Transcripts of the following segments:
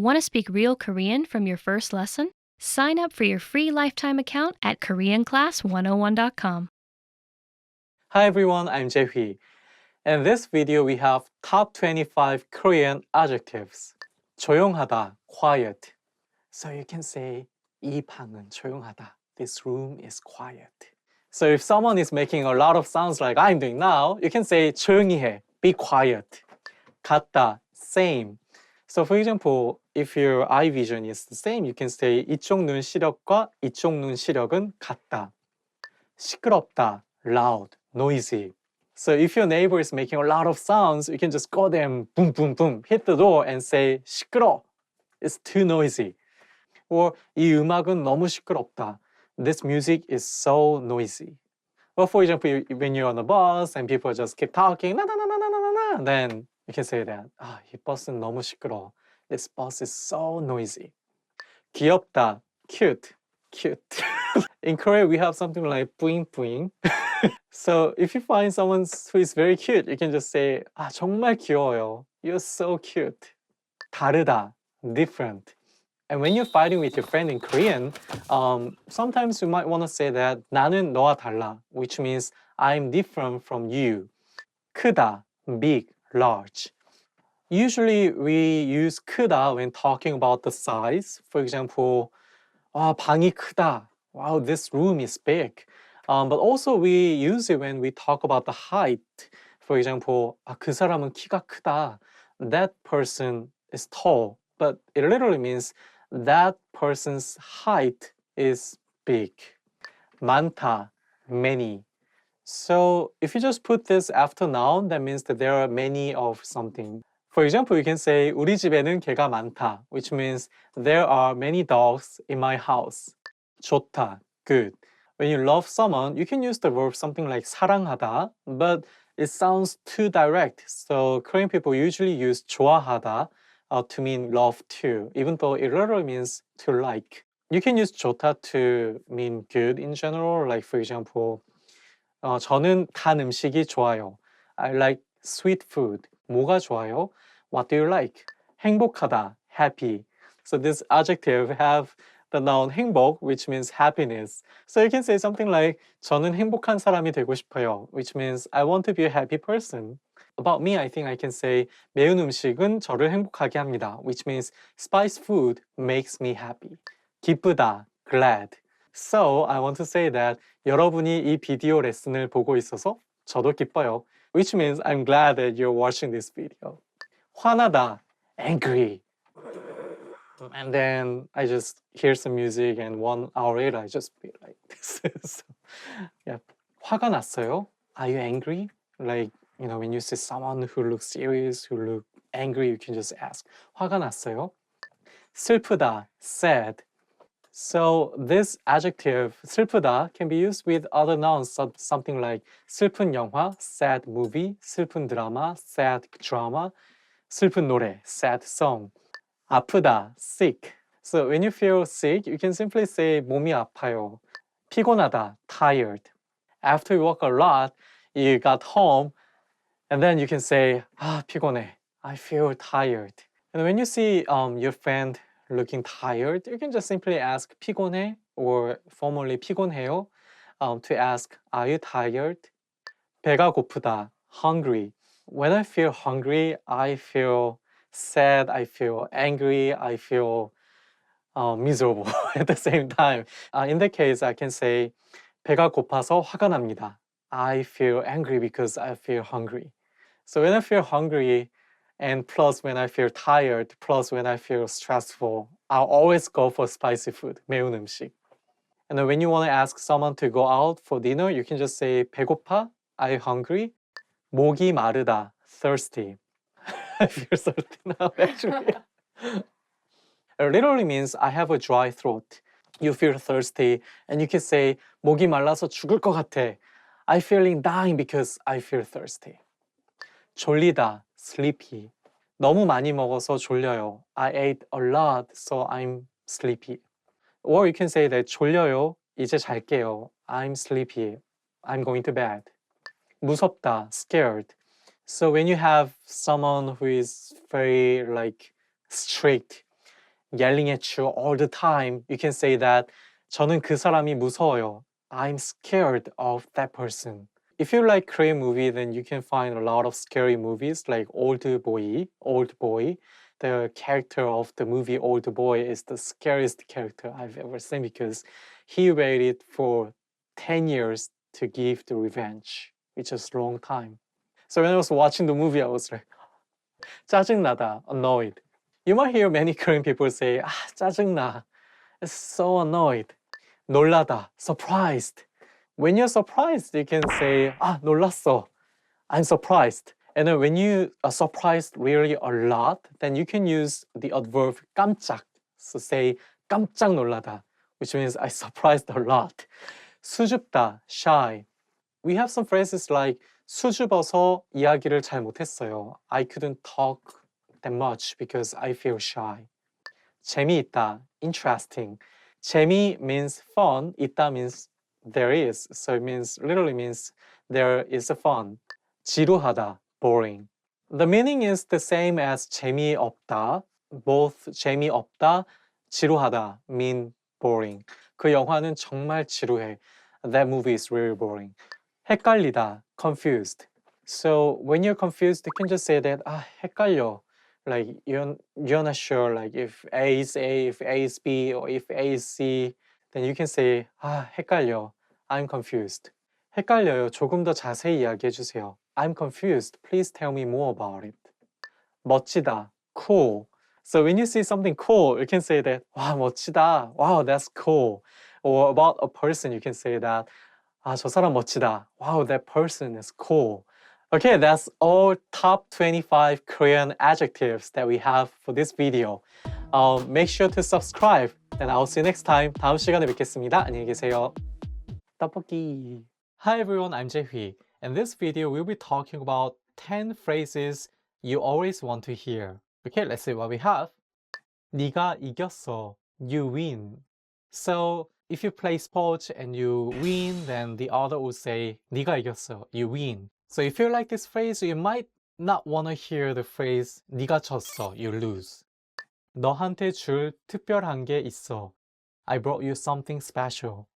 Want to speak real Korean from your first lesson? Sign up for your free lifetime account at KoreanClass101.com. Hi everyone, I'm Jae-hee. In this video, we have top 25 Korean adjectives. 조용하다, quiet. So you can say, 이 방은 조용하다. This room is quiet. So if someone is making a lot of sounds like I'm doing now, you can say 조용히 해, be quiet. 같다, same. So for example, if your eye vision is the same, you can say 이쪽 눈 시력과 이쪽 눈 시력은 같다. 시끄럽다, loud, noisy. So if your neighbor is making a lot of sounds, you can just go there and boom, boom, boom, hit the door and say 시끄러. It's too noisy. Or 이 음악은 너무 시끄럽다. This music is so noisy. Well, for example, when you're on a bus and people just keep talking, na na na na na na na, then you can say that. 이 버스는 너무 시끄러워. This bus is so noisy. 귀엽다, cute, cute. In Korea, we have something like 뿌잉 뿌잉. So if you find someone who is very cute, you can just say, 정말 귀여워요. You're so cute. 다르다, different. And when you're fighting with your friend in Korean, sometimes you might want to say that 나는 너와 달라, which means I'm different from you. 크다, big, large. Usually we use 크다 when talking about the size. For example, 방이 크다. Wow, this room is big. But also we use it when we talk about the height. For example, 그 사람은 키가 크다. That person is tall. But it literally means that person's height is big. 많다, many. So if you just put this after noun, that means that there are many of something. For example, you can say 우리 집에는 개가 많다, which means there are many dogs in my house. 좋다, good. When you love someone, you can use the verb something like 사랑하다, but it sounds too direct. So Korean people usually use 좋아하다 to mean love too, even though it literally means to like. You can use 좋다 to mean good in general. Like for example, 저는 단 음식이 좋아요. I like sweet food. 뭐가 좋아요? What do you like? 행복하다, happy. So this adjective have the noun 행복, which means happiness. So you can say something like 저는 행복한 사람이 되고 싶어요, which means I want to be a happy person. About me, I think I can say 매운 음식은 저를 행복하게 합니다, which means spiced food makes me happy. 기쁘다, glad. So I want to say that 여러분이 이 비디오 레슨을 보고 있어서 저도 기뻐요, which means I'm glad that you're watching this video. 화나다, angry. And then I just hear some music and 1 hour later I just be like this. So, yeah. 화가 났어요? Are you angry? Like, you know, when you see someone who looks serious, who look angry, you can just ask, 화가 났어요? 슬프다, sad. So this adjective, 슬프다, can be used with other nouns, something like 슬픈 영화, sad movie, 슬픈 드라마, sad drama, 슬픈 노래, sad song. 아프다, sick. So when you feel sick, you can simply say 몸이 아파요. 피곤하다, tired. After you work a lot, you got home, and then you can say, 피곤해, I feel tired. And when you see your friend looking tired, you can just simply ask 피곤해, or formally 피곤해요, to ask, are you tired? 배가 고프다, hungry. When I feel hungry, I feel sad, I feel angry, I feel miserable at the same time. In that case, I can say 배가 고파서 화가 납니다. I feel angry because I feel hungry. So when I feel hungry, and plus when I feel tired, plus when I feel stressful, I'll always go for spicy food, 매운 음식. And then when you want to ask someone to go out for dinner, you can just say 배고파? Are you hungry? 목이 마르다, thirsty. I feel thirsty now, actually. It literally means I have a dry throat. You feel thirsty, and you can say 목이 말라서 죽을 것 같아. I'm feeling dying because I feel thirsty. 졸리다, sleepy. 너무 많이 먹어서 졸려요. I ate a lot, so I'm sleepy. Or you can say that 졸려요, 이제 잘게요. I'm sleepy. I'm going to bed. 무섭다, scared. So when you have someone who is very strict, yelling at you all the time, you can say that 저는 그 사람이 무서워요. I'm scared of that person. If you like Korean movie, then you can find a lot of scary movies like Old Boy. Old Boy. The character of the movie Old Boy is the scariest character I've ever seen because he waited for 10 years to give the revenge, which is a long time. So when I was watching the movie, I was like, 짜증나다, annoyed. You might hear many Korean people say, 짜증나. It's so annoyed. 놀라다, surprised. When you're surprised, you can say, 놀랐어. I'm surprised. And then when you are surprised really a lot, then you can use the adverb 깜짝. So say 깜짝 놀라다, which means I surprised a lot. 수줍다, shy. We have some phrases like 수줍어서 이야기를 잘 못했어요. I couldn't talk that much because I feel shy. 재미있다, interesting. 재미 means fun, 있다 means there is. So it means literally means there is a fun. 지루하다, boring. The meaning is the same as 재미없다. Both 재미없다, 지루하다 mean boring. 그 영화는 정말 지루해. That movie is really boring. 헷갈리다, confused. So when you're confused, you can just say that 헷갈려. Like you're not sure like if A is A, if A is B, or if A is C, then you can say 헷갈려. I'm confused. 헷갈려요. 조금 더 자세히 이야기해 주세요. I'm confused. Please tell me more about it. 멋지다. Cool. So when you see something cool, you can say that 와, 멋지다. Wow, that's cool. Or about a person, you can say that 저 사람 멋지다. Wow, that person is cool. Okay, that's all top 25 Korean adjectives that we have for this video. Make sure to subscribe and I'll see you next time. 다음 시간에 뵙겠습니다. 안녕히 계세요. 떡볶이. Hi everyone, I'm Jae-hee. In this video, we'll be talking about 10 phrases you always want to hear. Okay, let's see what we have. 네가 이겼어. You win. So if you play sports and you win, then the other will say 네가 이겼어. You win. So if you like this phrase, you might not want to hear the phrase 네가 졌어. You lose. 너한테 줄 특별한 게 있어. I brought you something special.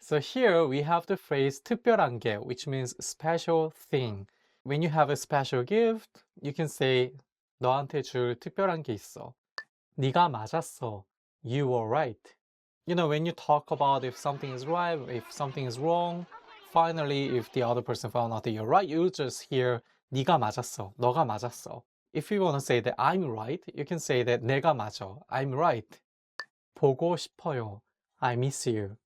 So here we have the phrase 특별한 게, which means special thing. When you have a special gift, you can say 너한테 줄 특별한 게 있어. 네가 맞았어. You were right. You know, when you talk about if something is right, if something is wrong, finally, if the other person found out that you're right, you just hear 네가 맞았어. 너가 맞았어. If you want to say that I'm right, you can say that 내가 맞아. I'm right. 보고 싶어요. I miss you.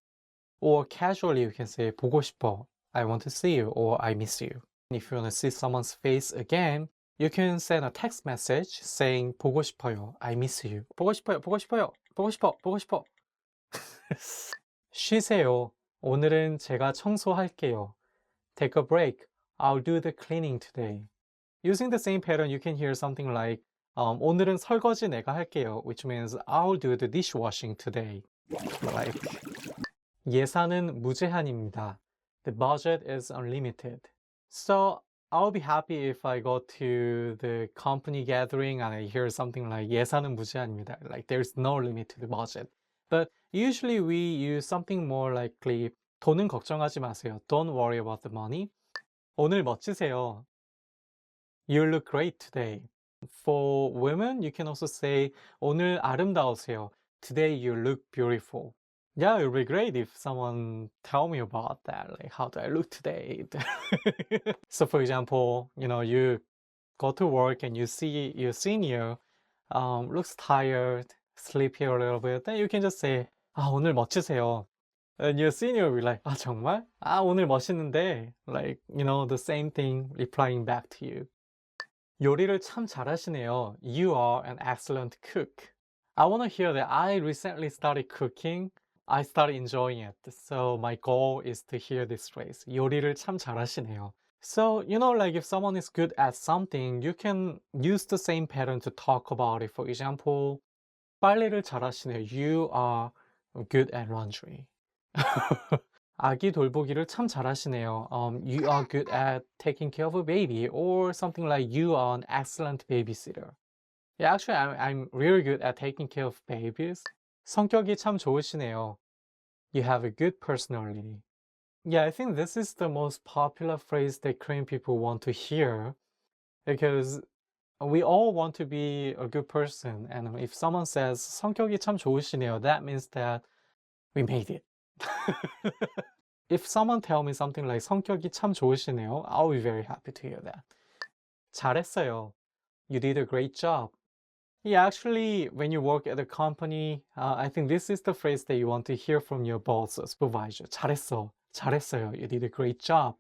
Or casually, you can say 보고 싶어. I want to see you or I miss you. If you want to see someone's face again, you can send a text message saying 보고 싶어요. I miss you. 보고 싶어요. 보고 싶어요. 보고 싶어. 보고 싶어. 쉬세요. 오늘은 제가 청소할게요. Take a break. I'll do the cleaning today. Using the same pattern, you can hear something like 오늘은 설거지 내가 할게요, which means I'll do the dishwashing today. Like 예산은 무제한입니다. The budget is unlimited. So I'll be happy if I go to the company gathering and I hear something like 예산은 무제한입니다. Like there's no limit to the budget. But usually we use something more likely 돈은 걱정하지 마세요. Don't worry about the money. 오늘 멋지세요. You look great today. For women, you can also say 오늘 아름다우세요. Today you look beautiful. Yeah, it would be great if someone tell me about that. Like, how do I look today? So for example, you go to work and you see your senior looks tired, sleepy a little bit. Then you can just say, 오늘 멋지세요. And your senior will be like, 정말? 오늘 멋있는데. Like, the same thing replying back to you. 요리를 참 잘하시네요. You are an excellent cook. I want to hear that I recently started cooking. I started enjoying it. So my goal is to hear this phrase. 요리를 참 잘하시네요. So, like if someone is good at something, you can use the same pattern to talk about it. For example, 빨래를 잘하시네요. You are good at laundry. 아기 돌보기를 참 잘하시네요. You are good at taking care of a baby, or something like you are an excellent babysitter. Yeah, actually, I'm really good at taking care of babies. 성격이 참 좋으시네요. You have a good personality. Yeah, I think this is the most popular phrase that Korean people want to hear because we all want to be a good person. And if someone says 성격이 참 좋으시네요, that means that we made it. If someone tell me something like 성격이 참 좋으시네요, I'll be very happy to hear that. 잘했어요. You did a great job. Yeah, actually, when you work at a company, I think this is the phrase that you want to hear from your boss or supervisor. 잘했어. 잘했어요. You did a great job.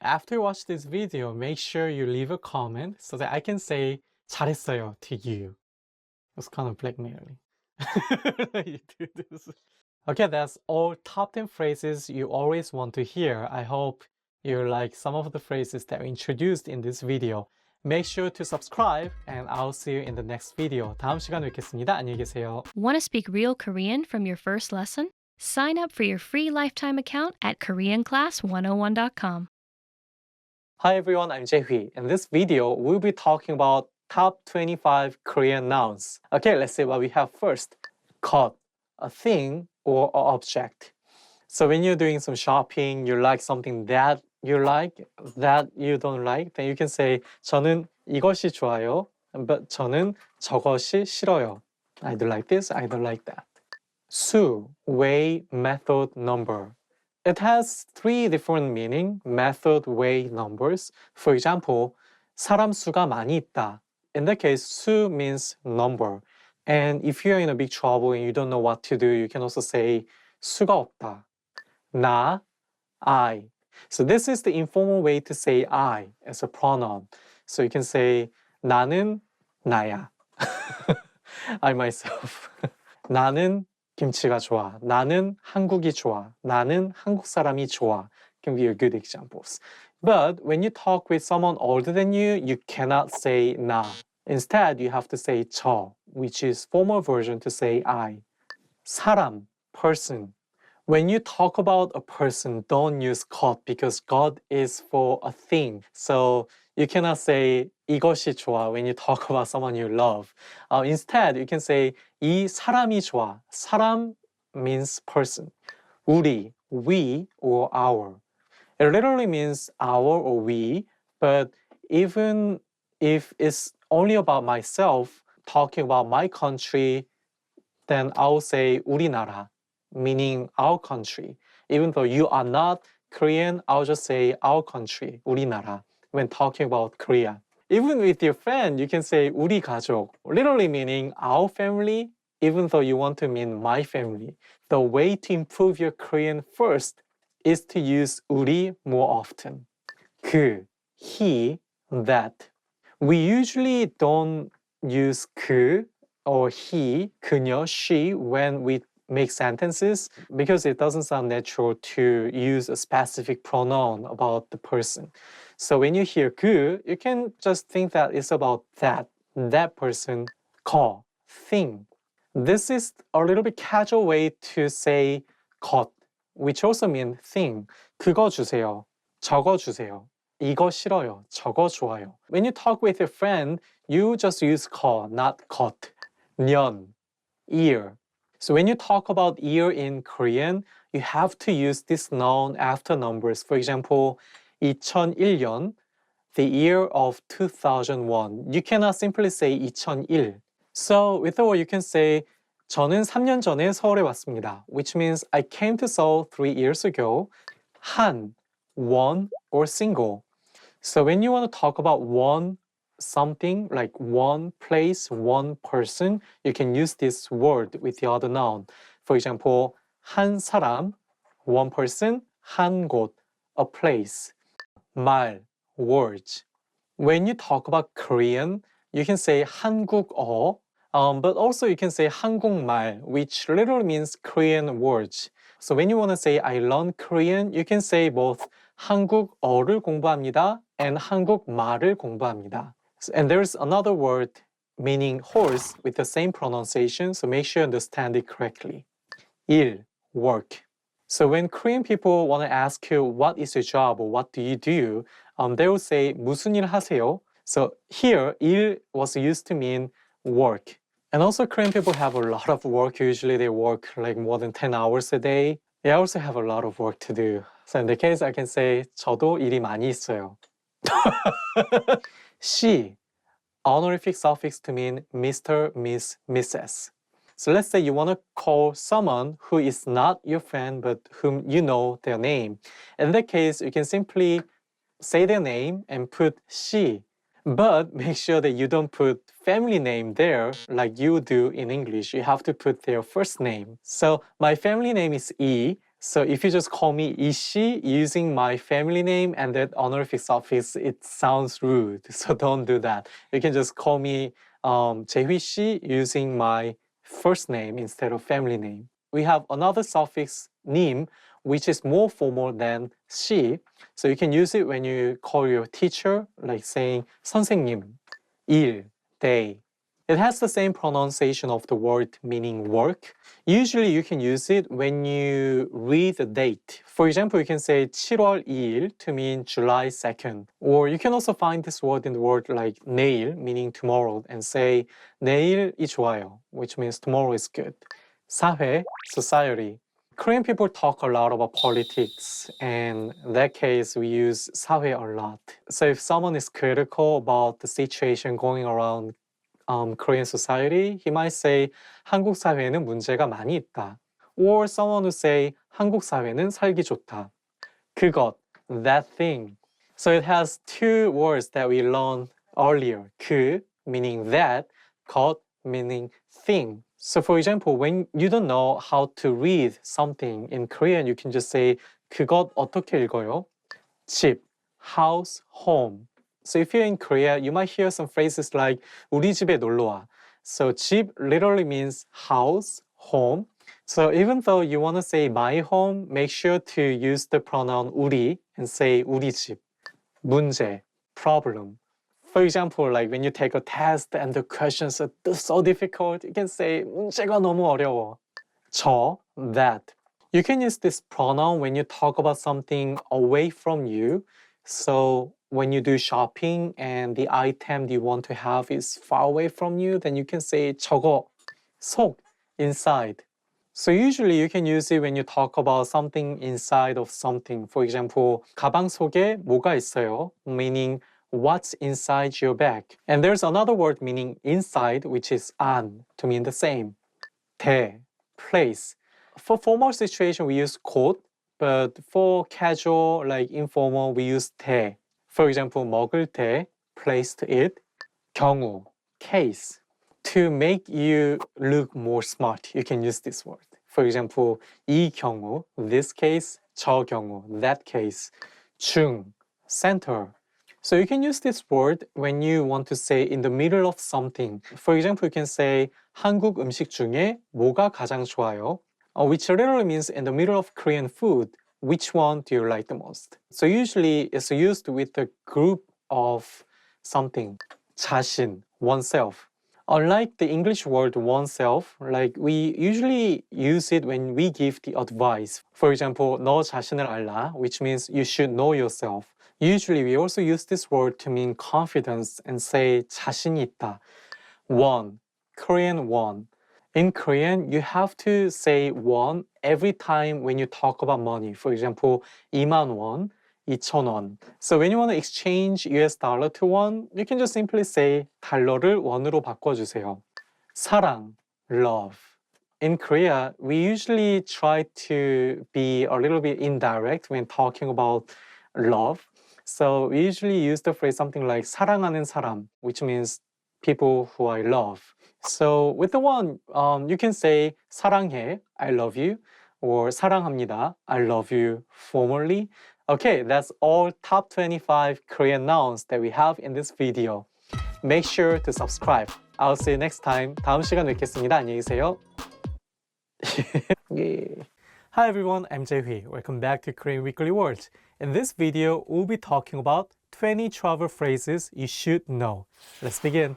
After you watch this video, make sure you leave a comment so that I can say 잘했어요 to you. It's kind of blackmailing. You do this. Okay, that's all top 10 phrases you always want to hear. I hope you like some of the phrases that we introduced in this video. Make sure to subscribe and I'll see you in the next video. 다음 시간에 뵙겠습니다. 안녕히 계세요. Want to speak real Korean from your first lesson? Sign up for your free lifetime account at KoreanClass101.com. Hi everyone, I'm Jae-hui. In this video, we'll be talking about top 25 Korean nouns. Okay, let's see what we have first. 것, a thing or an object. So when you're doing some shopping, you like something that you like, that you don't like, then you can say 저는 이것이 좋아요, but 저는 저것이 싫어요. I don't like this, I don't like that. 수, way, method, number. It has three different meaning, method, way, numbers. For example, 사람 수가 많이 있다. In that case, 수 means number. And if you're in a big trouble and you don't know what to do, you can also say 수가 없다. 나, I. So this is the informal way to say I as a pronoun. So you can say 나는 나야. I myself. 나는 김치가 좋아. 나는 한국이 좋아. 나는 한국 사람이 좋아. Can be a good examples. But when you talk with someone older than you, you cannot say 나. Instead, you have to say 저, which is formal version to say I. 사람, person. When you talk about a person, don't use 것 because 것 is for a thing. So you cannot say 이것이 좋아 when you talk about someone you love. Instead, you can say 이 사람이 좋아. 사람 means person. 우리, we, or our. It literally means our or we, but even if it's only about myself, talking about my country, then I'll say 우리나라, meaning our country. Even though you are not Korean, I'll just say our country, 우리나라, when talking about Korea. Even with your friend, you can say 우리 가족, literally meaning our family, even though you want to mean my family. The way to improve your Korean first is to use 우리 more often. 그, he, that. We usually don't use 그 or he, 그녀, she when we make sentences because it doesn't sound natural to use a specific pronoun about the person. So when you hear 그, you can just think that it's about that person, 거, thing. This is a little bit casual way to say 것, which also means thing. 그거 주세요. 저거 주세요. 이거 싫어요. 저거 좋아요. When you talk with a friend, you just use 거, not 것. 년, ear. So when you talk about ear in Korean, you have to use this noun after numbers. For example, 2001년, the year of 2001. You cannot simply say 2001. So with the word you can say 저는 3년 전에 서울에 왔습니다, which means I came to Seoul 3 years ago. 한, one, or single. So when you want to talk about one something, like one place, one person, you can use this word with the other noun. For example, 한 사람, one person, 한 곳, a place. 말, words. When you talk about Korean, you can say 한국어, but also you can say 한국말, which literally means Korean words. So when you want to say I learn Korean, you can say both 한국어를 공부합니다 and 한국말을 공부합니다. And there's another word meaning horse with the same pronunciation, so make sure you understand it correctly. 일, work. So when Korean people want to ask you what is your job or what do you do, they will say 무슨 일 하세요? So here, 일 was used to mean work. And also Korean people have a lot of work. Usually they work like more than 10 hours a day. They also have a lot of work to do. So in the case I can say 저도 일이 많이 있어요. she, honorific suffix to mean Mr., Miss, Mrs. So let's say you want to call someone who is not your friend but whom you know their name. In that case, you can simply say their name and put she. But make sure that you don't put family name there like you do in English. You have to put their first name. So my family name is E. So if you just call me Ishi using my family name and that honorific suffix, it sounds rude. So don't do that. You can just call me Jaehui Shi using my first name instead of family name. We have another suffix 님, which is more formal than she. So you can use it when you call your teacher, like saying 선생님, 일, day. It has the same pronunciation of the word meaning work. Usually you can use it when you read the date. For example, you can say 7월 2일 to mean July 2nd. Or you can also find this word in the word like 내일, meaning tomorrow, and say 내일이 좋아요, which means tomorrow is good. 사회, society. Korean people talk a lot about politics, and in that case, we use 사회 a lot. So if someone is critical about the situation going around Korean society, he might say 한국 사회에는 문제가 많이 있다. Or someone will say 한국 사회는 살기 좋다. 그것, that thing. So it has two words that we learned earlier. 그, meaning that, 것, meaning thing. So for example, when you don't know how to read something in Korean, you can just say 그것 어떻게 읽어요? 집, house, home. So if you're in Korea, you might hear some phrases like 우리 집에 놀러 와. So 집 literally means house, home. So even though you want to say my home, make sure to use the pronoun 우리 and say 우리 집. 문제, problem. For example, like when you take a test and the questions are so difficult, you can say 문제가 너무 어려워. 저, that. You can use this pronoun when you talk about something away from you. So when you do shopping and the item you want to have is far away from you, then you can say 저거, 속, inside. So usually you can use it when you talk about something inside of something. For example, 가방 속에 뭐가 있어요? Meaning what's inside your bag. And there's another word meaning inside, which is 안, to mean the same. 대, place. For formal situation, we use 곳, but for casual, like informal, we use 대. For example, 먹을 대, place to eat. 경우, case. To make you look more smart, you can use this word. For example, 이 경우, this case, 저 경우, that case. 중, center. So you can use this word when you want to say in the middle of something. For example, you can say 한국 음식 중에 뭐가 가장 좋아요? Which literally means in the middle of Korean food, which one do you like the most? So usually it's used with a group of something. 자신, oneself. Unlike the English word oneself, like we usually use it when we give the advice. For example, 너 자신을 알라, which means you should know yourself. Usually we also use this word to mean confidence and say 자신이 있다. One, Korean one. In Korean, you have to say won every time when you talk about money. For example, 2만 원, 2천 원. So when you want to exchange US dollar to won, you can just simply say 달러를 원으로 바꿔주세요. 사랑, love. In Korea, we usually try to be a little bit indirect when talking about love. So we usually use the phrase something like 사랑하는 사람, which means people who I love. So with the one, you can say 사랑해, I love you, or 사랑합니다, I love you formally. Okay, that's all top 25 Korean nouns that we have in this video. Make sure to subscribe. I'll see you next time. 다음 시간 뵙겠습니다. 안녕히 계세요. Yeah. Hi everyone, I'm Jaehui. Welcome back to Korean Weekly Words. In this video, we'll be talking about 20 travel phrases you should know. Let's begin.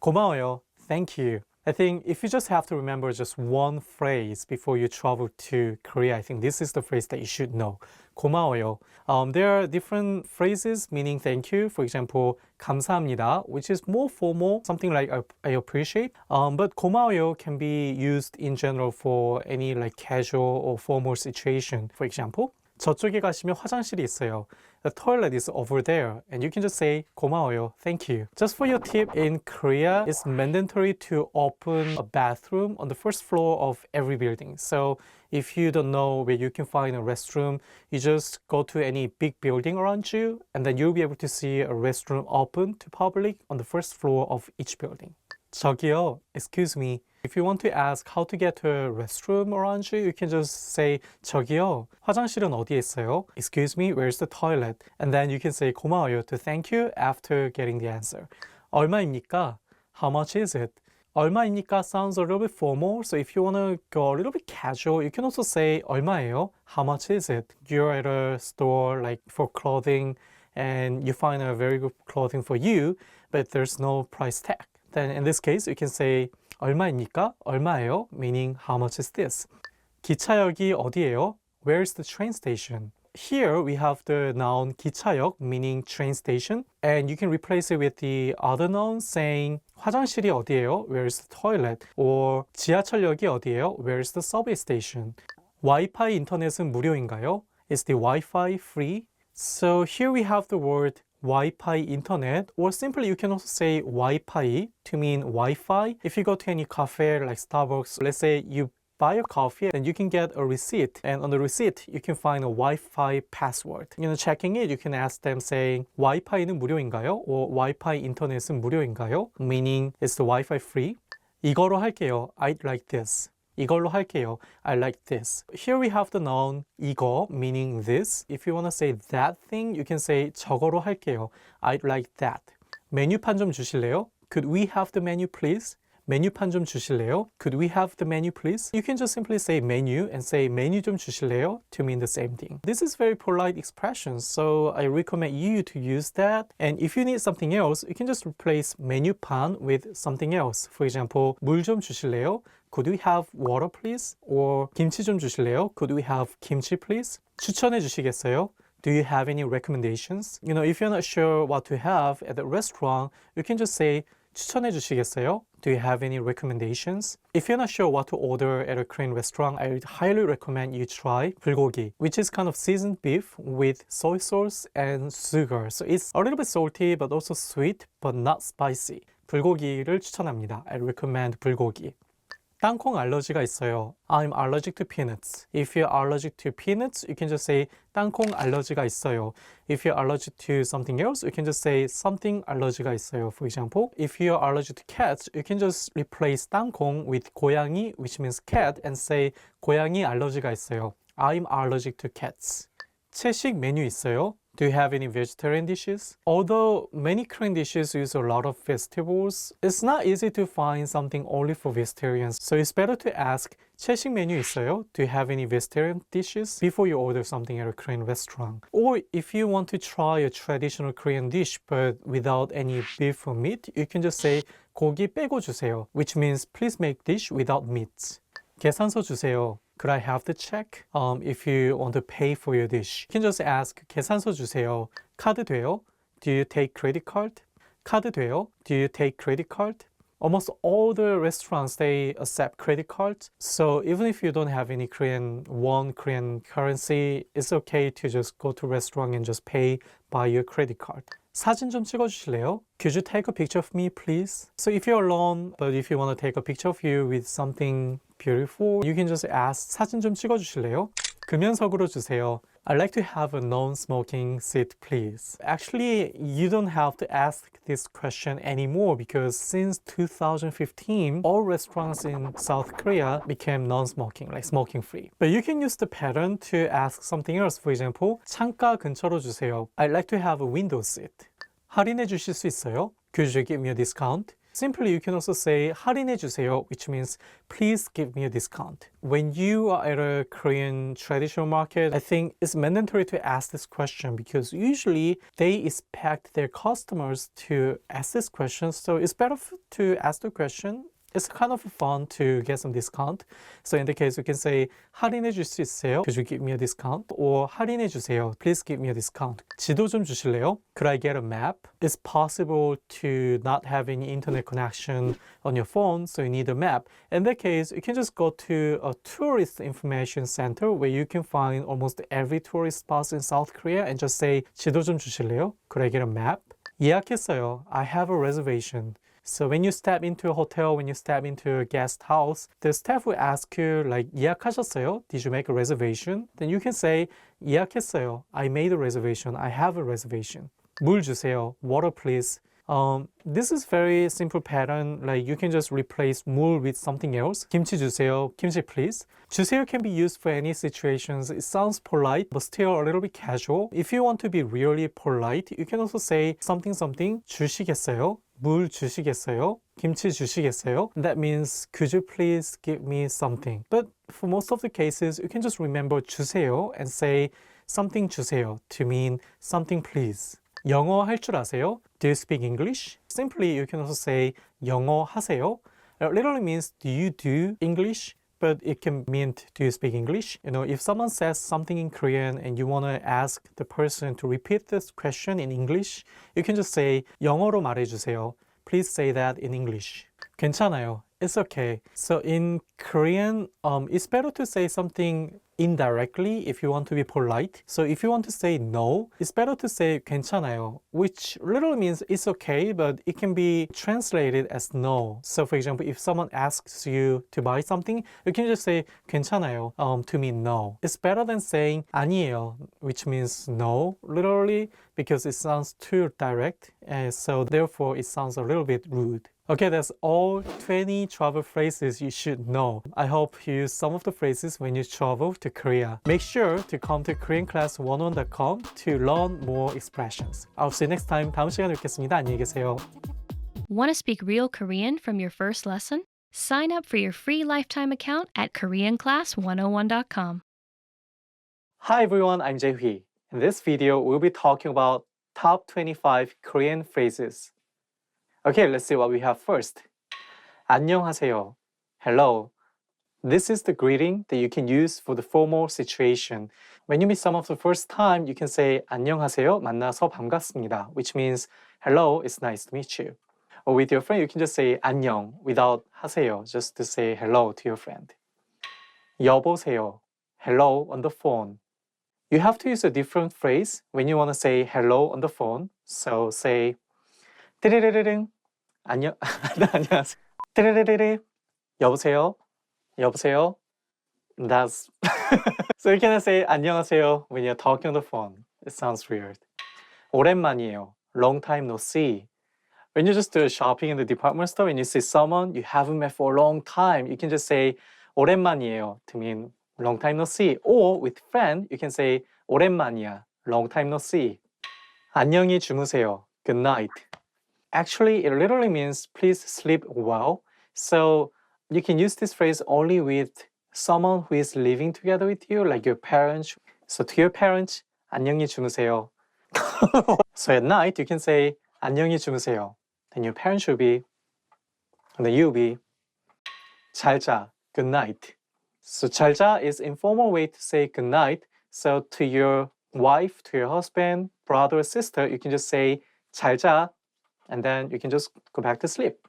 고마워요. Thank you. I think if you just have to remember just one phrase before you travel to Korea, I think this is the phrase that you should know. 고마워요. There are different phrases meaning thank you. For example, 감사합니다, which is more formal, something like I appreciate. But 고마워요 can be used in general for any like casual or formal situation. For example, 저쪽에 가시면 화장실이 있어요. The toilet is over there. And you can just say 고마워요, thank you. Just for your tip, in Korea, it's mandatory to open a bathroom on the first floor of every building. So if you don't know where you can find a restroom, you just go to any big building around you, and then you'll be able to see a restroom open to public on the first floor of each building. 저기요, excuse me. If you want to ask how to get to a restroom around you, you can just say 저기요, 화장실은 어디에 있어요? Excuse me, where's the toilet? And then you can say 고마워요 to thank you after getting the answer. 얼마입니까? How much is it? 얼마입니까 sounds a little bit formal, so if you want to go a little bit casual, you can also say 얼마예요? How much is it? You're at a store like for clothing and you find a very good clothing for you, but there's no price tag. Then in this case, you can say 얼마입니까? 얼마예요? Meaning how much is this? 기차역이 어디예요? Where's the train station? Here we have the noun 기차역 meaning train station, and you can replace it with the other noun saying 화장실이 어디예요? Where's the toilet? Or 지하철역이 어디예요? Where's the subway station? 와이파이 인터넷은 무료인가요? Is the Wi-Fi free? So here we have the word Wi-Fi internet, or simply you can also say Wi-Fi to mean Wi-Fi. If you go to any cafe like Starbucks, let's say you buy a coffee, then you can get a receipt, and on the receipt you can find a Wi-Fi password. Checking it, you can ask them saying Wi-Fi는 무료인가요? or Wi-Fi 인터넷은 무료인가요? Meaning, is the Wi-Fi free? 이거로 할게요. I'd like this. 이걸로 할게요. I like this. Here we have the noun 이거 meaning this. If you want to say that thing, you can say 저거로 할게요. I'd like that. 메뉴판 좀 주실래요? Could we have the menu please? 메뉴판 좀 주실래요? Could we have the menu please? You can just simply say menu and say 메뉴 좀 주실래요? to mean the same thing. This is very polite expression, so I recommend you to use that. And if you need something else, you can just replace 메뉴판 with something else. For example, 물 좀 주실래요? Could we have water please? Or 김치 좀 주실래요? Could we have kimchi please? 추천해 주시겠어요? Do you have any recommendations? If you're not sure what to have at the restaurant, you can just say 추천해 주시겠어요? Do you have any recommendations? If you're not sure what to order at a Korean restaurant, I would highly recommend you try 불고기, which is kind of seasoned beef with soy sauce and sugar. So it's a little bit salty but also sweet but not spicy. 불고기를 추천합니다. I recommend 불고기. 땅콩 알러지가 있어요. I'm allergic to peanuts. If you're allergic to peanuts, you can just say 땅콩 알러지가 있어요. If you're allergic to something else, you can just say something 알러지가 있어요. For example, if you're allergic to cats, you can just replace 땅콩 with 고양이, which means cat, and say 고양이 알러지가 있어요. I'm allergic to cats. 채식 메뉴 있어요? Do you have any vegetarian dishes? Although many Korean dishes use a lot of vegetables, it's not easy to find something only for vegetarians. So it's better to ask, 채식 메뉴 있어요? Do you have any vegetarian dishes? Before you order something at a Korean restaurant. Or if you want to try a traditional Korean dish but without any beef or meat, you can just say 고기 빼고 주세요, which means please make dish without meat. 계산서 주세요. Could I have the check? If you want to pay for your dish, you can just ask 계산서 주세요. 카드 돼요? Do you take credit card? 카드 돼요? Do you take credit card? Almost all the restaurants, they accept credit cards. So even if you don't have any Korean currency, it's okay to just go to a restaurant and just pay by your credit card. 사진 좀 찍어주실래요? Could you take a picture of me, please? So if you're alone, but if you want to take a picture of you with something beautiful, you can just ask 사진 좀 찍어주실래요? 금연석으로 주세요. I'd like to have a non-smoking seat, please. Actually, you don't have to ask this question anymore because since 2015, all restaurants in South Korea became non-smoking, like smoking-free. But you can use the pattern to ask something else. For example, 창가 근처로 주세요. I'd like to have a window seat. 할인해 주실 수 있어요? Could you give me a discount? Simply, you can also say 할인해 주세요, which means please give me a discount. When you are at a Korean traditional market, I think it's mandatory to ask this question because usually they expect their customers to ask this question. So it's better to ask the question it's kind of fun to get some discount. So in the case, you can say 할인해 줄 수 있어요? Could you give me a discount? Or 할인해 주세요. Please give me a discount. 지도 좀 주실래요? Could I get a map? It's possible to not have any internet connection on your phone, so you need a map. In that case, you can just go to a tourist information center where you can find almost every tourist spot in South Korea and just say 지도 좀 주실래요? Could I get a map? 예약했어요. I have a reservation. So when you step into a hotel, when you step into a guest house, the staff will ask you like 예약하셨어요? Did you make a reservation? Then you can say 예약했어요. I made a reservation. I have a reservation. 물 주세요. Water please. This is very simple pattern. Like you can just replace 물 with something else. 김치 주세요. 김치 please. 주세요 can be used for any situations. It sounds polite, but still a little bit casual. If you want to be really polite, you can also say something 주시겠어요? 물 주시겠어요? 김치 주시겠어요? That means could you please give me something? But for most of the cases, you can just remember 주세요 and say something 주세요 to mean something please. 영어 할 줄 아세요? Do you speak English? Simply, you can also say 영어 하세요. It literally means do you do English? But it can mean do you speak English? You know, if someone says something in Korean and you want to ask the person to repeat this question in English, you can just say 영어로 말해주세요. Please say that in English. 괜찮아요. It's okay. So in Korean, it's better to say something indirectly if you want to be polite. So if you want to say no, it's better to say 괜찮아요, which literally means it's okay, but it can be translated as no. So for example, if someone asks you to buy something, you can just say 괜찮아요 to mean no. It's better than saying 아니에요, which means no, literally, because it sounds too direct, and so therefore it sounds a little bit rude. Okay, that's all 20 travel phrases you should know. I hope you use some of the phrases when you travel to Korea. Make sure to come to koreanclass101.com to learn more expressions. I'll see you next time. 다음 시간에 뵙겠습니다. 안녕히 계세요. Want to speak real Korean from your first lesson? Sign up for your free lifetime account at koreanclass101.com. Hi everyone, I'm Jae-hui. In this video, we'll be talking about top 25 Korean phrases. Okay, let's see what we have first. 안녕하세요. Hello. This is the greeting that you can use for the formal situation. When you meet someone for the first time, you can say 안녕하세요. 만나서 반갑습니다, which means hello, it's nice to meet you. Or with your friend, you can just say 안녕 without 하세요, just to say hello to your friend. 여보세요. Hello on the phone. You have to use a different phrase when you want to say hello on the phone. So say 띠리리리링. 안녕하세요. 띠리리리리. 여보세요. 여보세요. That's so you can say 안녕하세요 when you're talking on the phone. It sounds weird. 오랜만이에요. Long time no see. When you're just shopping in the department store and you see someone you haven't met for a long time, you can just say 오랜만이에요 to mean long time no see. Or with friend, you can say 오랜만이야. Long time no see. 안녕히 주무세요. Good night. Actually, it literally means please sleep well. So you can use this phrase only with someone who is living together with you, like your parents. So to your parents, 안녕히 주무세요. So at night, you can say 안녕히 주무세요. Then your parents will be, and then you'll be 잘 자. Good night. So 잘 자 is informal way to say good night. So to your wife, to your husband, brother, or sister, you can just say 잘 자. And then you can just go back to sleep.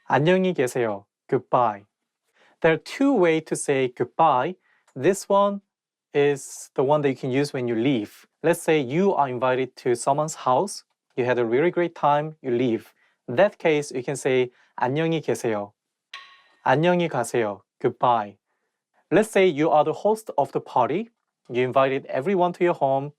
안녕히 계세요. Goodbye. There are two ways to say goodbye. This one is the one that you can use when you leave. Let's say you are invited to someone's house. You had a really great time. You leave. In that case, you can say 안녕히 계세요. 안녕히 가세요. Goodbye. Let's say you are the host of the party. You invited everyone to your home,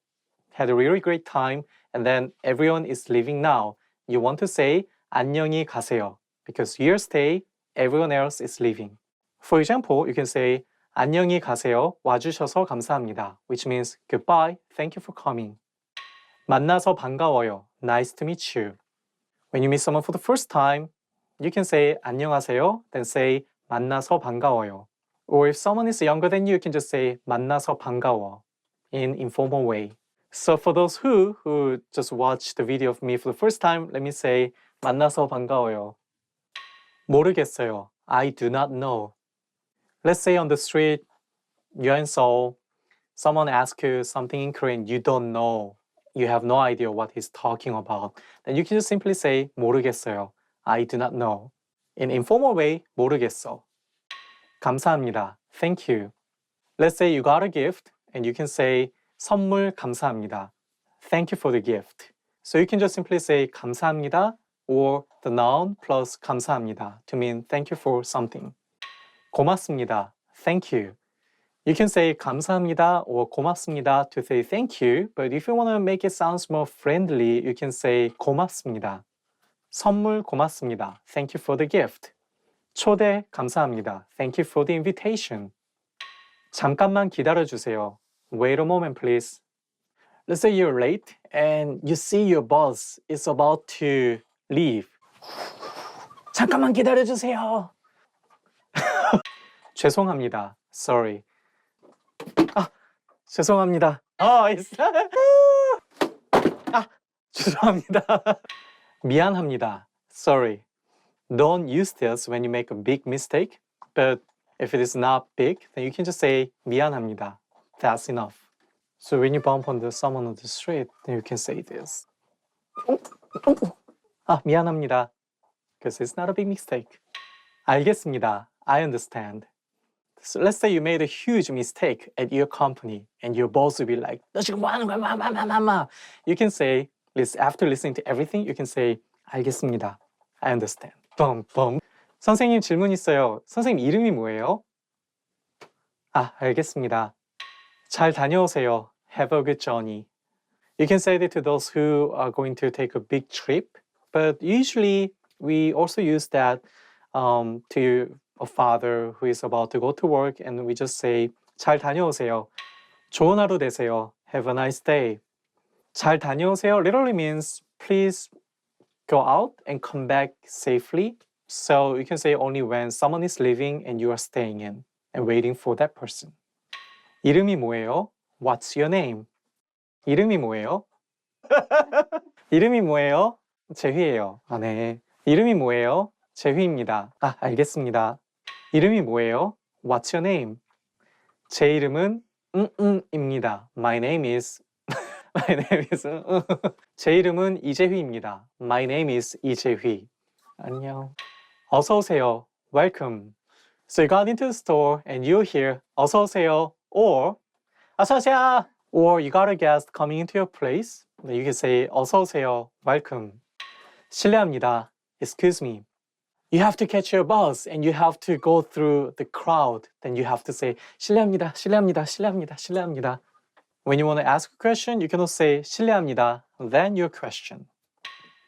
had a really great time, and then everyone is leaving now. You want to say 안녕히 가세요 because your stay, everyone else is leaving. For example, you can say 안녕히 가세요. 와주셔서 감사합니다, which means goodbye, thank you for coming. 만나서 반가워요. Nice to meet you. When you meet someone for the first time, you can say 안녕하세요, then say 만나서 반가워요. Or if someone is younger than you can just say 만나서 반가워 in informal way. So for those who just watched the video of me for the first time, let me say 만나서 반가워요. 모르겠어요. I do not know. Let's say on the street, you're in Seoul, someone asks you something in Korean, you don't know. You have no idea what he's talking about. Then you can just simply say 모르겠어요. I do not know. In informal way, 모르겠어. 감사합니다. Thank you. Let's say you got a gift and you can say 선물 감사합니다. Thank you for the gift. So you can just simply say 감사합니다 or the noun plus 감사합니다 to mean thank you for something. 고맙습니다. Thank you. You can say 감사합니다 or 고맙습니다 to say thank you, but if you want to make it sound more friendly, you can say 고맙습니다. 선물 고맙습니다. Thank you for the gift. 초대 감사합니다. Thank you for the invitation. 잠깐만 기다려주세요. Wait a moment, please. Let's say you're late and you see your boss is about to leave. 잠깐만 기다려주세요. 죄송합니다. Sorry. 죄송합니다. 죄송합니다. 미안합니다. Sorry. Don't use this when you make a big mistake, but if it is not big, then you can just say 미안합니다. That's enough. So when you bump into someone on the street, then you can say this. 미안합니다. Because it's not a big mistake. 알겠습니다. I understand. So let's say you made a huge mistake at your company and your boss will be like, 너 지금 뭐 하는 거야? You can say, after listening to everything, you can say, 알겠습니다. I understand. 뻥뻥. 선생님 질문 있어요. 선생님 이름이 뭐예요? 알겠습니다. 잘 다녀오세요. Have a good journey. You can say that to those who are going to take a big trip, but usually we also use that to a father who is about to go to work, and we just say 잘 다녀오세요. 좋은 하루 되세요. Have a nice day. 잘 다녀오세요 literally means please go out and come back safely. So you can say only when someone is leaving and you are staying in and waiting for that person. 이름이 뭐예요? What's your name? 이름이 뭐예요? 이름이 뭐예요? 재휘예요. 네. 이름이 뭐예요? 재휘입니다. 알겠습니다. 이름이 뭐예요? What's your name? 제 이름은 입니다. My name is 제 이름은 이재휘입니다. My name is 이재휘. 안녕. 어서 오세요. Welcome. So you got into the store and you hear 어서 오세요 or 어서 오세요. Or you got a guest coming into your place. You can say 어서 오세요. Welcome. 실례합니다. Excuse me. You have to catch your bus and you have to go through the crowd. Then you have to say 실례합니다. 실례합니다. 실례합니다. 실례합니다. When you want to ask a question, you can also say 실례합니다. Then your question.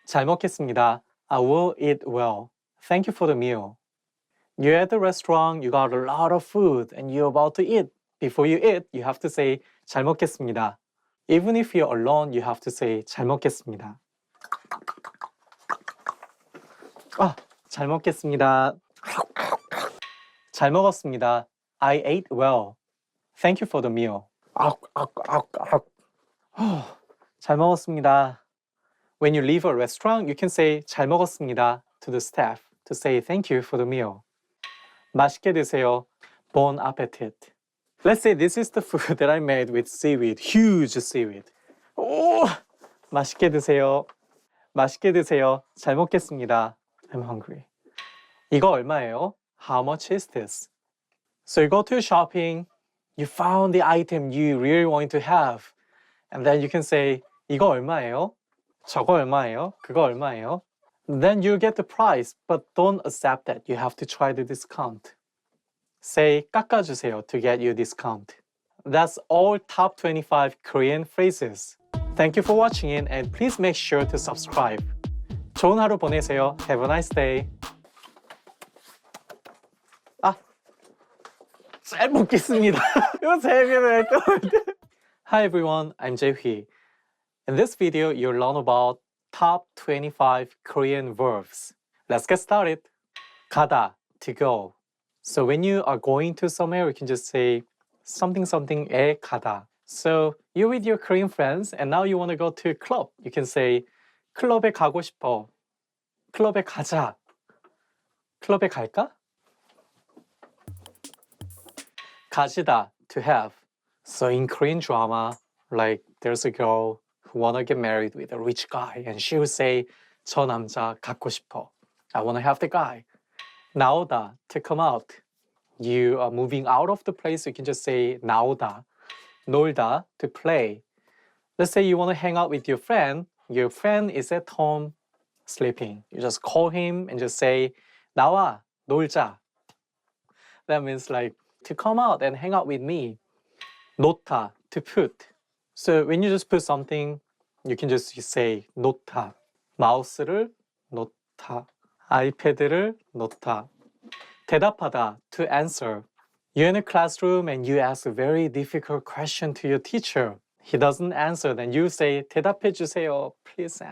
잘 먹겠습니다. I will eat well. Thank you for the meal. You're at the restaurant, you got a lot of food, and you're about to eat. Before you eat, you have to say 잘 먹겠습니다. Even if you're alone, you have to say 잘 먹겠습니다. 잘 먹겠습니다. 잘 먹었습니다. I ate well. Thank you for the meal. 잘 먹었습니다. When you leave a restaurant, you can say 잘 먹었습니다 to the staff to say thank you for the meal. 맛있게 드세요. Bon appetit. Let's say this is the food that I made with seaweed, huge seaweed. 맛있게 드세요. 맛있게 드세요. 잘 먹겠습니다. I'm hungry. 이거 얼마예요? How much is this? So you go to shopping, you found the item you really want to have, and then you can say 이거 얼마예요? 저거 얼마예요? 그거 얼마예요? Then you get the price, but don't accept that. You have to try the discount. Say 깎아주세요 to get your discount. That's all top 25 Korean phrases. Thank you for watching it and please make sure to subscribe. 좋은 하루 보내세요. Have a nice day. 잘 먹겠습니다. Hi everyone, I'm Jae-hee. In this video, you'll learn about top 25 Korean verbs. Let's get started. 가다, to go. So when you are going to somewhere, you can just say something에 가다. So you're with your Korean friends and now you want to go to a club. You can say 클럽에 가고 싶어. 클럽에 가자. 클럽에 갈까? 가지다, to have. So in Korean drama, like there's a girl who wanna get married with a rich guy and she would say, 저 남자 갖고 싶어. I wanna have the guy. 나오다, to come out. You are moving out of the place, you can just say 나오다. 놀다, to play. Let's say you wanna hang out with your friend is at home sleeping. You just call him and just say, 나와, 놀자. That means like, to come out and hang out with me. 놓다, to put. So when you just put something, you can just say 놓다. 마우스를 놓다. 아이패드를 놓다. 대답하다, to answer. You're in a classroom and you ask a very difficult question to your teacher. He doesn't answer, then you say 대답해 주세요, please.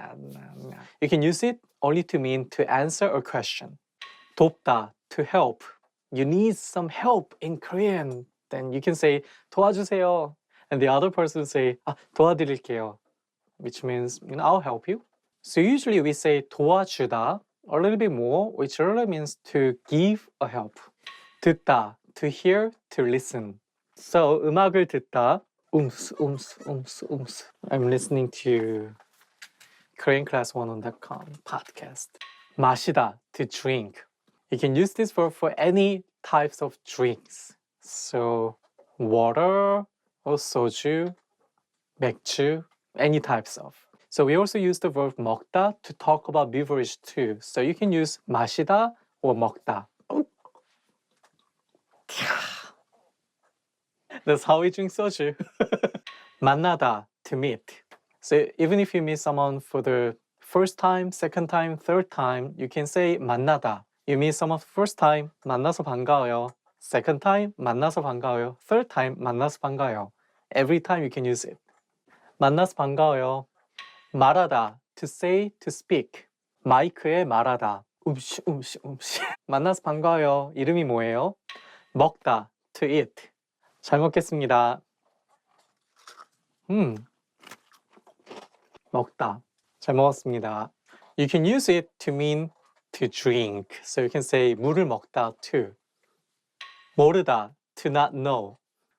You can use it only to mean to answer a question. 돕다, to help. You need some help in Korean. Then you can say 도와주세요. And the other person say 도와드릴게요, which means I'll help you. So usually we say 도와주다 a little bit more, which really means to give a help. 듣다, to hear, to listen. So 음악을 듣다, ums. I'm listening to koreanclass101.com podcast. 마시다, to drink. You can use this verb for any types of drinks. So water or soju, 맥주, any types of. So we also use the verb 먹다 to talk about beverage too. So you can use 마시다 or 먹다. That's how we drink soju. 만나다, to meet. So even if you meet someone for the first time, second time, third time, you can say 만나다. You meet someone for the first time, 만나서 반가워요. Second time, 만나서 반가워요. Third time, 만나서 반가워요. Every time you can use it. 만나서 반가워요. 말하다, to say, to speak. 마이크에 말하다. 음시. 만나서 반가워요. 이름이 뭐예요? 먹다, to eat. 잘 먹겠습니다. 먹다. 잘 먹었습니다. You can use it to mean to drink. So you can say 물을 먹다 too. 모르다, to not know.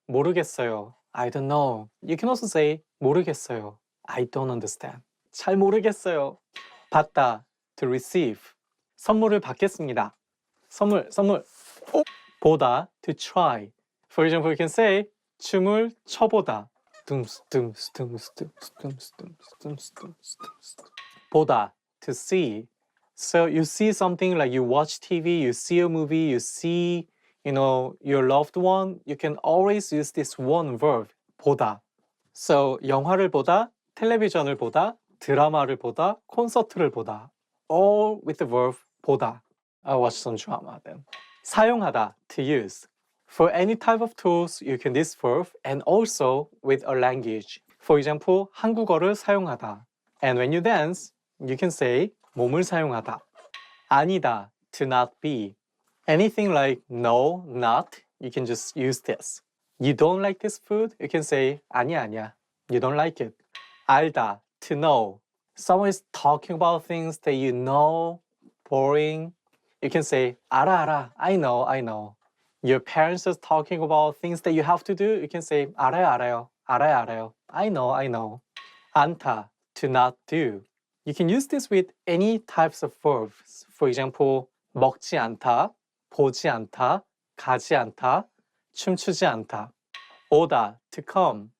모르겠어요. I don't know. You can also say 모르겠어요. I don't understand. 잘 모르겠어요. 받다, to receive. 선물을 받겠습니다. 선물. 보다, to try. For example, you can say 춤을 춰보다. 보다, to see. So you see something like you watch TV, you see a movie, you see, your loved one, you can always use this one verb, 보다. So 영화를 보다, 텔레비전을 보다, 드라마를 보다, 콘서트를 보다. All with the verb 보다. I'll watch some drama then. 사용하다, to use. For any type of tools, you can use this verb and also with a language. For example, 한국어를 사용하다. And when you dance, you can say 몸을 사용하다. 아니다, to not be. Anything like no, not, you can just use this. You don't like this food? You can say 아니야. You don't like it. 알다, to know. Someone is talking about things that you know, boring. You can say 알아. I know. Your parents are talking about things that you have to do. You can say 알아요. I know. 않다, to not do. You can use this with any types of verbs. For example, 먹지 않다, 보지 않다, 가지 않다, 춤추지 않다. 오다, to come.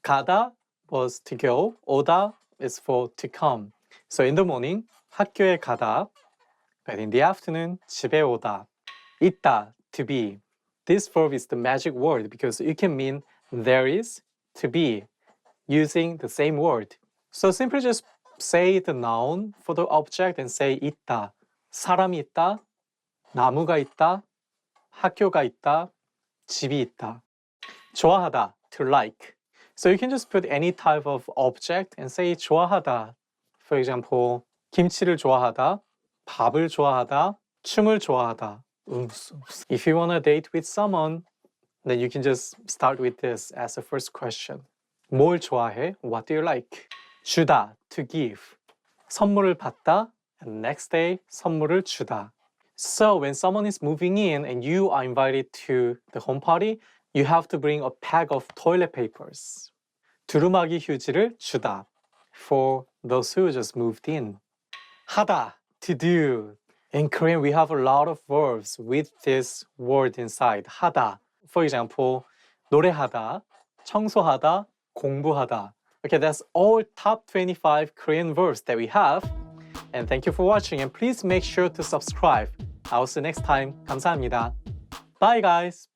가다 was to go. 오다 is for to come. So in the morning, 학교에 가다. But in the afternoon, 집에 오다. 있다, to be. This verb is the magic word because it can mean there is, to be, using the same word. So simply just say the noun for the object and say 있다. 사람이 있다, 나무가 있다, 학교가 있다, 집이 있다. 좋아하다, to like. So you can just put any type of object and say 좋아하다. For example, 김치를 좋아하다, 밥을 좋아하다, 춤을 좋아하다. If you want to date with someone, then you can just start with this as a first question. 뭘 좋아해? What do you like? 주다, to give. 선물을 받다, and next day 선물을 주다. So when someone is moving in and you are invited to the home party, you have to bring a pack of toilet papers. 두루마기 휴지를 주다. For those who just moved in. 하다, to do. In Korean, we have a lot of verbs with this word inside. 하다. For example, 노래하다, 청소하다, 공부하다. Okay, that's all top 25 Korean verbs that we have. And thank you for watching, and please make sure to subscribe. I'll see you next time. 감사합니다. Bye guys.